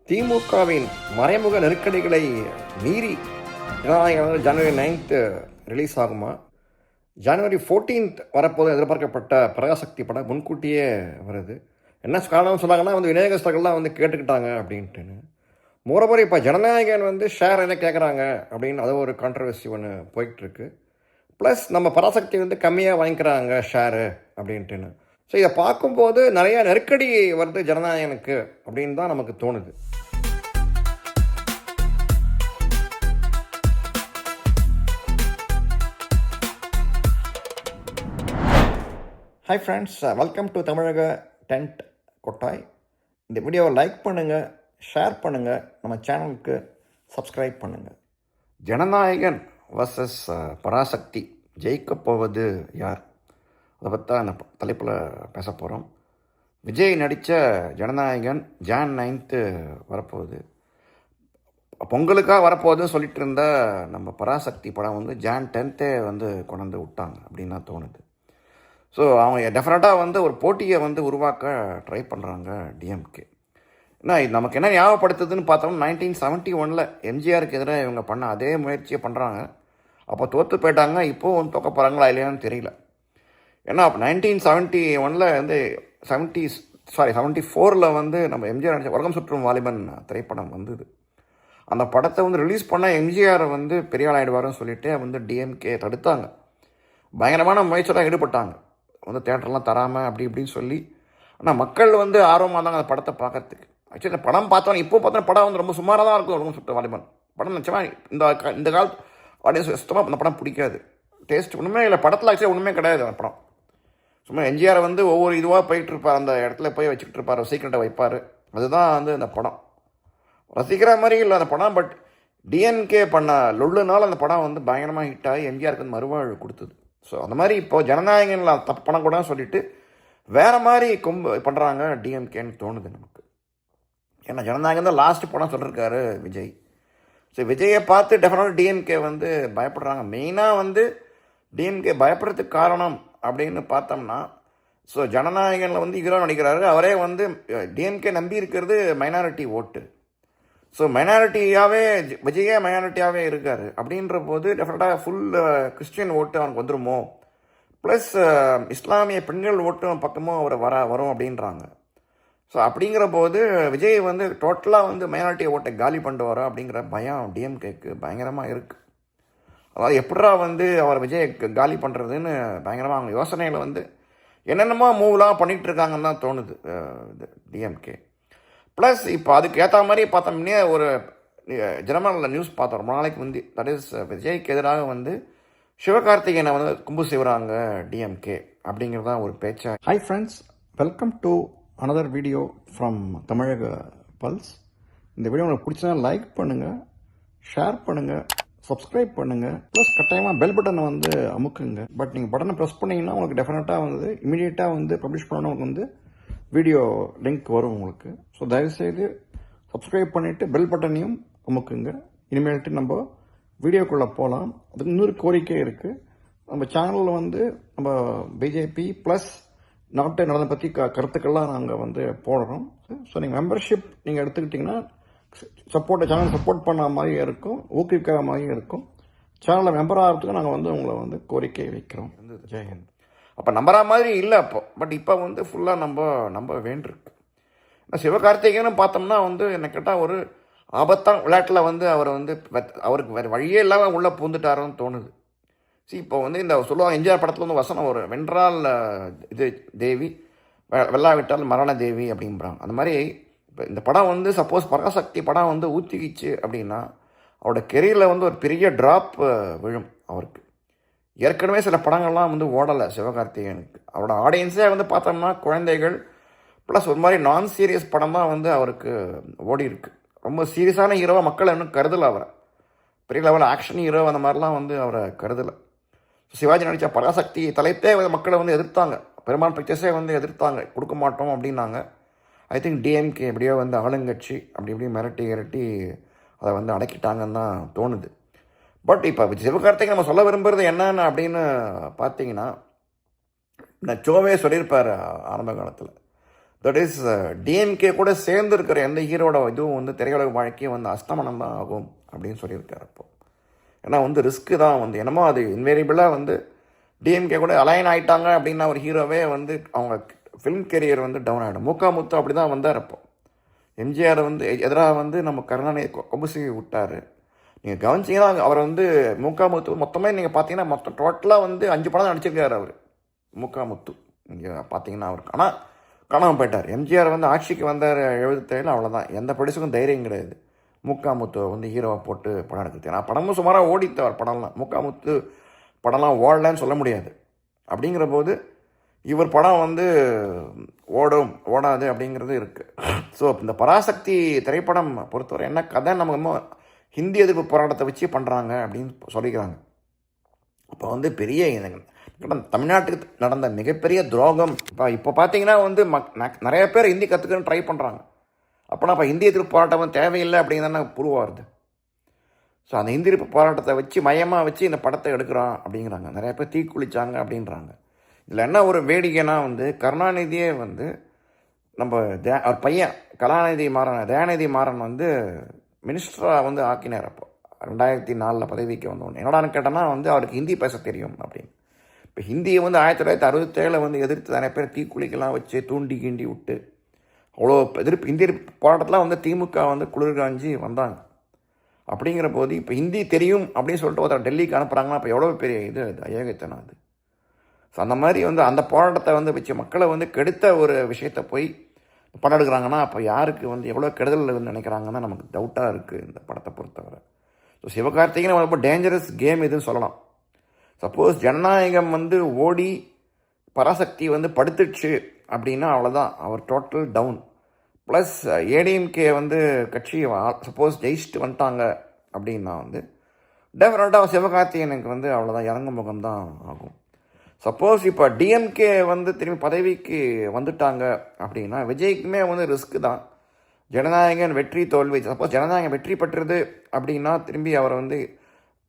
திமுகவின் மறைமுக நெருக்கடிகளை மீறி ஜனவரி 9th ரிலீஸ் ஆகுமா? ஜனவரி 14th வரப்போது எதிர்பார்க்கப்பட்ட பிரகாசக்தி படம் முன்கூட்டியே வருது. என்ன காரணம் சொன்னாங்கன்னா விநியோகஸ்தர்கள்லாம் கேட்டுக்கிட்டாங்க அப்படின்ட்டுன்னு. மோரோவர் இப்போ ஜனநாயகன் ஷேர் என்ன கேட்குறாங்க அப்படின்னு அது ஒரு கான்ட்ரவர்சி ஒன்று போயிட்டுருக்கு. ப்ளஸ் நம்ம பராசக்தி கம்மியாக வாங்கிக்கிறாங்க ஷேரு அப்படின்ட்டுன்னு. ஸோ இதை பார்க்கும்போது நிறையா நெருக்கடி வருது ஜனநாயகனுக்கு அப்படின்னு தான் நமக்கு தோணுது. ஹாய் ஃப்ரெண்ட்ஸ், வெல்கம் டு தமிழக டென்ட் கொட்டாய். இந்த வீடியோவை லைக் பண்ணுங்கள், ஷேர் பண்ணுங்கள், நம்ம சேனலுக்கு சப்ஸ்கிரைப் பண்ணுங்கள். ஜனநாயகன் வர்சஸ் பராசக்தி, ஜெயிக்க போவது யார்? அதை பற்றி தான் இந்த தலைப்பில் பேச போகிறோம். விஜய் நடித்த ஜனநாயகன் Jan 9th வரப்போகுது. பொங்கலுக்காக வரப்போகுதுன்னு சொல்லிட்டு இருந்த நம்ம பராசக்தி படம் Jan 10th கொண்டு விட்டாங்க அப்படின்னு தான் தோணுது. ஸோ அவங்க டெஃபினட்டாக ஒரு போட்டியை உருவாக்க ட்ரை பண்ணுறாங்க டிஎம்கே. ஏன்னா இது நமக்கு என்ன ஞாபகப்படுத்துதுன்னு பார்த்தோம்னா 1971 எம்ஜிஆருக்கு எதிராக இவங்க பண்ண அதே முயற்சியை பண்ணுறாங்க. அப்போ தோற்று போயிட்டாங்க. இப்போது தோக்க போகிறாங்களா இல்லையான்னு தெரியல. ஏன்னா 1971 74 நம்ம எம்ஜிஆர் நடிச்ச உலகம் சுற்றும் வாலிபன் திரைப்படம் வந்தது. அந்த படத்தை ரிலீஸ் பண்ணால் எம்ஜிஆர் பெரிய ஆள் ஆகிடுவாருன்னு சொல்லிட்டு டிஎம்கே தடுத்தாங்க. பயங்கரமான முயற்சியெல்லாம் ஈடுபட்டாங்க. தேட்டர்லாம் தராமல் அப்படி இப்படின்னு சொல்லி. ஆனால் மக்கள் ஆர்வமாக இருந்தாங்க அந்த படத்தை பார்க்கறதுக்கு. ஆக்சுவலி படம் பார்த்தோன்னா இப்போ பார்த்தோன்னா படம் ரொம்ப சுமாராக தான் இருக்கும். உலகம் சுற்றும் வாலிபன் படம் நினச்சமா இந்த காலத்து ஆடியன்ஸ் சுத்தமாக அந்த படம் பிடிக்காது. டேஸ்ட் ஒன்றுமே இல்லை படத்தில். ஆக்சுவலி ஒன்றுமே கிடையாது அந்த படம். சும்மா எம்ஜிஆர் ஒவ்வொரு இதுவாக போயிட்டுருப்பார், அந்த இடத்துல போய் வச்சுக்கிட்டு இருப்பார், சீக்கிரட்டை வைப்பார். அதுதான் அந்த படம் ரசிக்கிற மாதிரி இல்லை அந்த படம். பட் டிஎன்கே பண்ண லொல்லுனால அந்த படம் பயங்கரமாக ஹிட் ஆகி எம்ஜிஆருக்கு மறுவாழ்வு கொடுத்தது. ஸோ அந்த மாதிரி இப்போது ஜனநாயகனில் தப்பு பண்ணக்கூடாதுன்னு சொல்லிட்டு வேறு மாதிரி பண்ணுறாங்க டிஎம்கேன்னு தோணுது நமக்கு. ஏன்னா ஜனநாயகன் தான் லாஸ்ட் படம் சொல்லியிருக்காரு விஜய். ஸோ விஜயை பார்த்து டெஃபினட்டாக டிஎம்கே பயப்படுறாங்க. மெயினாக டிஎம்கே பயப்படுறதுக்கு காரணம் அப்படின்னு பார்த்தோம்னா, ஸோ ஜனநாயகனில் ஹீரோ நடிக்கிறாரு. அவரே டிஎம்கே நம்பி இருக்கிறது மைனாரிட்டி ஓட்டு. ஸோ மைனாரிட்டியாகவே விஜயே மைனாரிட்டியாகவே இருக்கார். அப்படின்ற போது டெஃபினட்டாக ஃபுல் கிறிஸ்டியன் ஓட்டு அவனுக்கு வந்துடுமோ, ப்ளஸ் இஸ்லாமிய பெண்கள் ஓட்டும் பக்கமும் அவர் வரும் அப்படின்றாங்க. ஸோ அப்படிங்கிற போது விஜய் டோட்டலாக மைனாரிட்டி ஓட்டை காலி பண்ணிட்டு வரோம் அப்படிங்கிற பயம் டிஎம்கேக்கு பயங்கரமாக இருக்குது. அதாவது எப்படா அவர் விஜய் காலி பண்ணுறதுன்னு பயங்கரமாக அவங்க யோசனையில் என்னென்னமோ மூவ்லாம் பண்ணிகிட்டு இருக்காங்கன்னு தான் தோணுது டிஎம்கே. ப்ளஸ் இப்போ அதுக்கு ஏற்ற மாதிரி பார்த்தோம்னே ஒரு ஜனமனில் நியூஸ் பார்த்தோம் ரொம்ப நாளைக்கு தட் இஸ் விஜய்க்கு எதிராக சிவகார்த்திகேயனை கும்பு செய்கிறாங்க டிஎம்கே அப்படிங்கிறது தான் ஒரு பேச்சா. Hi friends, welcome to another video from தமிழக பல்ஸ். இந்த வீடியோ உங்களுக்கு பிடிச்சா லைக் பண்ணுங்கள், ஷேர் பண்ணுங்கள், சப்ஸ்கிரைப் பண்ணுங்கள், ப்ளஸ் கட்டாயமாக பெல் பட்டனை அமுக்குங்க. பட் நீங்கள் பட்டனை ப்ரெஸ் பண்ணிங்கன்னா உங்களுக்கு டெஃபினட்டாக இமீடியட்டாக பப்ளிஷ் பண்ணணும். உங்களுக்கு வீடியோ லிங்க் வரும் உங்களுக்கு. ஸோ தயவுசெய்து சப்ஸ்கிரைப் பண்ணிவிட்டு பெல் பட்டனையும் அமுக்குங்க. இனிமேல்ட்டு நம்ம வீடியோக்குள்ளே போகலாம். அதுக்கு இன்னொரு கோரிக்கை இருக்குது. நம்ம சேனலில் நம்ம பிஜேபி ப்ளஸ் நாட்டு நலனை பற்றி கருத்துக்கள்லாம் நாங்கள் போடுறோம். ஸோ நீங்கள் மெம்பர்ஷிப் நீங்கள் எடுத்துக்கிட்டிங்கன்னா சேனல் சப்போர்ட் பண்ண மாதிரியும் இருக்கும், ஊக்குவிக்கிற மாதிரியும் இருக்கும். சேனலில் மெம்பர் ஆகிறதுக்கு நாங்கள் உங்களை கோரிக்கை வைக்கிறோம். ஜெயஹிந்த். அப்போ நம்புற மாதிரி இல்லை அப்போ. பட் இப்போ ஃபுல்லாக நம்ப வேண்டியிருக்கு. சிவகார்த்திகேயனும் பார்த்தோம்னா என்ன கேட்டால் ஒரு ஆபத்தான விளையாட்டில் அவர் அவருக்கு வேறு வழியே இல்லாமல் உள்ளே பூந்துட்டாருன்னு தோணுது. இப்போ இந்த சொல்லுவாங்க எம்ஜிஆர் படத்தில் வசனம் ஒரு வென்றால் இது தேவி, வெல்லாவிட்டால் மரண தேவி அப்படின்றாங்க. அந்த மாதிரி இப்போ இந்த படம் சப்போஸ் பராசக்தி படம் ஊற்றிக்கிச்சு அப்படின்னா அவரோட கெரியரில் ஒரு பெரிய ட்ராப் விழும் அவருக்கு. ஏற்கனவே சில படங்கள்லாம் ஓடலை சிவகார்த்திகேயனுக்கு. அவரோட ஆடியன்ஸே பார்த்தோம்னா குழந்தைகள் ப்ளஸ் ஒரு மாதிரி நான் சீரியஸ் படம் தான் அவருக்கு ஓடி இருக்கு. ரொம்ப சீரியஸான ஹீரோவாக மக்கள் இன்னும் கருதலை. அவரை பெரிய லெவலில் ஆக்ஷன் ஹீரோ அந்த மாதிரிலாம் அவரை கருதலை. சிவாஜி நடித்த பராசக்தி தலைப்பே மக்களை எதிர்த்தாங்க. பெருமாள் பிக்சர்ஸே எதிர்த்தாங்க, கொடுக்க மாட்டோம் அப்படின்னாங்க. ஐ திங்க் டிஎம்கே எப்படியோ ஆளுங்கட்சி அப்படி இப்படி மிரட்டி அதை அடக்கிட்டாங்கன்னு தான் தோணுது. பட் இப்போ சிவகார்த்திகை நம்ம சொல்ல விரும்புகிறது என்னன்னு அப்படின்னு பார்த்தீங்கன்னா, இந்த சோவே சொல்லியிருப்பார் ஆரம்ப காலத்தில். தட் இஸ் டிஎம்கே கூட சேர்ந்து இருக்கிற எந்த ஹீரோட இதுவும் வந்து திரையுலக வாழ்க்கையும் வந்து அஸ்தமனம் தான் ஆகும் அப்படின்னு சொல்லியிருக்காரு. அப்போ ஏன்னா வந்து ரிஸ்க்கு தான் வந்து என்னமோ அது இன்வேரியபிளாக வந்து டிஎம்கே கூட அலைன் ஆகிட்டாங்க அப்படின்னா ஒரு ஹீரோவே வந்து அவங்க ஃபிலிம் கெரியர் வந்து டவுன் ஆகிடும். முத்து அப்படி தான் வந்தார். அப்போ எம்ஜிஆர் வந்து எதிராக வந்து நம்ம கருணாநிதி கொம்புசி விட்டார். நீங்கள் கவனிச்சிங்கன்னா அவர் வந்து முத்து மொத்தமே நீங்கள் பார்த்தீங்கன்னா மொத்தம் டோட்டலாக வந்து 5 படம் நடிச்சிருக்காரு அவர் முத்து. நீங்கள் பார்த்தீங்கன்னா அவருக்கு ஆனால் காணாமல் போயிட்டார். எம்ஜிஆர் வந்து ஆட்சிக்கு வந்தார் 77, அவ்வளோதான். எந்த ப்ரொடியூசருக்கும் தைரியம் கிடையாது முத்துவை வந்து ஹீரோவை போட்டு படம் எடுக்கிறது. ஏன்னா படமும் சுமாராக ஓடித்தவர் படம்லாம். முத்து படம்லாம் ஓடலன்னு சொல்ல முடியாது. அப்படிங்கிற போது இவர் படம் வந்து ஓடாது அப்படிங்கிறது இருக்குது. ஸோ இந்த பராசக்தி திரைப்படம் பொறுத்தவரை என்ன கதை, நம்ம ஹிந்தி எதிர்ப்பு போராட்டத்தை வச்சு பண்ணுறாங்க அப்படின்னு சொல்லிக்கிறாங்க. அப்போ வந்து பெரிய தமிழ்நாட்டுக்கு நடந்த மிகப்பெரிய துரோகம். இப்போ பார்த்தீங்கன்னா வந்து நிறைய பேர் ஹிந்தி கற்றுக்கணும்னு ட்ரை பண்ணுறாங்க. அப்போனா இப்போ ஹிந்தி எதிர்ப்பு போராட்டம் வந்து தேவையில்லை அப்படிங்கிறதான ப்ரூவ் ஆகுது. ஸோ அந்த ஹிந்தி எதிர்ப்பு போராட்டத்தை வச்சு மையமாக வச்சு இந்த படத்தை எடுக்கிறோம் அப்படிங்கிறாங்க. நிறைய பேர் தீக்குளிச்சாங்க அப்படின்றாங்க. இதில் என்ன ஒரு வேடிக்கைனா வந்து கருணாநிதியே வந்து நம்ம அவர் பையன் தயாநிதி மாறன் வந்து மினிஸ்டராக வந்து ஆக்கினார். அப்போ 2004 பதவிக்கு வந்தோடனே என்னடான்னு கேட்டோன்னா வந்து அவருக்கு ஹிந்தி பேச தெரியும் அப்படின்னு. இப்போ ஹிந்தியை வந்து 1967 வந்து எதிர்த்து நிறைய பேர் தீக்குளிக்கெல்லாம் வச்சு தூண்டி கிண்டி விட்டு அவ்வளோ இந்திய போராட்டத்தில் வந்து திமுக வந்து குளிர் காஞ்சி வந்தாங்க. அப்படிங்கிற போது இப்போ ஹிந்தி தெரியும் அப்படின்னு சொல்லிட்டு ஒருத்தர் டெல்லிக்கு அனுப்புகிறாங்கன்னா அப்போ எவ்வளோ பெரிய இது அயோக்கியத்தனம் அது. ஸோ அந்த மாதிரி வந்து அந்த போராட்டத்தை வந்து வச்சு மக்களை வந்து கெடுத்த ஒரு விஷயத்தை போய் படம் எடுக்கிறாங்கன்னா அப்போ யாருக்கு வந்து எவ்வளோ கெடுதல் நினைக்கிறாங்கன்னா நமக்கு டவுட்டாக இருக்குது இந்த படத்தை பொறுத்தவரை. ஸோ சிவகார்த்திகேயன் ரொம்ப டேஞ்சரஸ் கேம் இதுன்னு சொல்லலாம். சப்போஸ் ஜனநாயகம் வந்து ஓடி பராசக்தி வந்து படுத்துடுச்சு அப்படின்னா அவ்வளோதான், அவர் டோட்டல் டவுன். ப்ளஸ் ஏடிஎம்கே வந்து கட்சி சப்போஸ் ஜெயிச்சுட்டு வந்துட்டாங்க அப்படின்னா வந்து டெஃபினட்டாக சிவகார்த்திகேயனுக்கு வந்து அவ்வளோதான், இறங்கு முகம்தான் ஆகும். சப்போஸ் இப்போ டிஎம்கே வந்து திரும்பி பதவிக்கு வந்துட்டாங்க அப்படின்னா விஜய்க்குமே வந்து ரிஸ்க்கு தான். ஜனநாயகன் வெற்றி தோல்வி, சப்போஸ் ஜனநாயகம் வெற்றி பெற்றது அப்படின்னா திரும்பி அவர் வந்து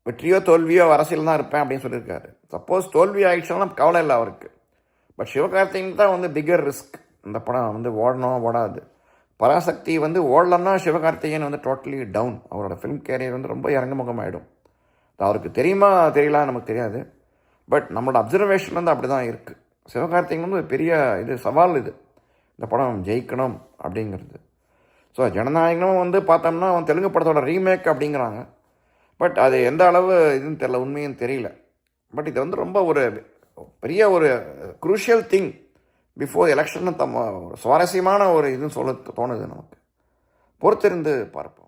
வெற்றியோ தோல்வியோ அரசியல் தான் இருப்பேன் அப்படின்னு சொல்லியிருக்காரு. சப்போஸ் தோல்வி ஆகிடுச்சுன்னா கவலை இல்லை அவருக்கு. பட் சிவகார்த்திகேயன் தான் வந்து பிகர் ரிஸ்க். இந்த படம் வந்து ஓடாது. பராசக்தி வந்து ஓடலன்னா சிவகார்த்திகேயன் வந்து டோட்டலி டவுன். அவரோட ஃபிலிம் கேரியர் வந்து ரொம்ப இறங்குமுகம் ஆகிடும். அவருக்கு தெரியுமா தெரியல நமக்கு தெரியாது. பட் நம்மளோட அப்சர்வேஷன் வந்து அப்படி தான் இருக்குது. சிவகார்த்திகேயன் வந்து ஒரு பெரிய சவால் இது, இந்த படம் ஜெயிக்கணும் அப்படிங்கிறது. ஸோ ஜனநாயகனும் வந்து பார்த்தோம்னா அவன் தெலுங்கு படத்தோட ரீமேக் அப்படிங்கிறாங்க. பட் அது எந்த அளவு இதுன்னு தெரியல, உண்மையும் தெரியல. பட் இது வந்து ரொம்ப ஒரு பெரிய ஒரு குரூஷியல் திங் பிஃபோர் எலெக்ஷன். சுவாரஸ்யமான ஒரு இதுன்னு சொல்ல தோணுது நமக்கு. பொறுத்திருந்து பார்ப்போம்.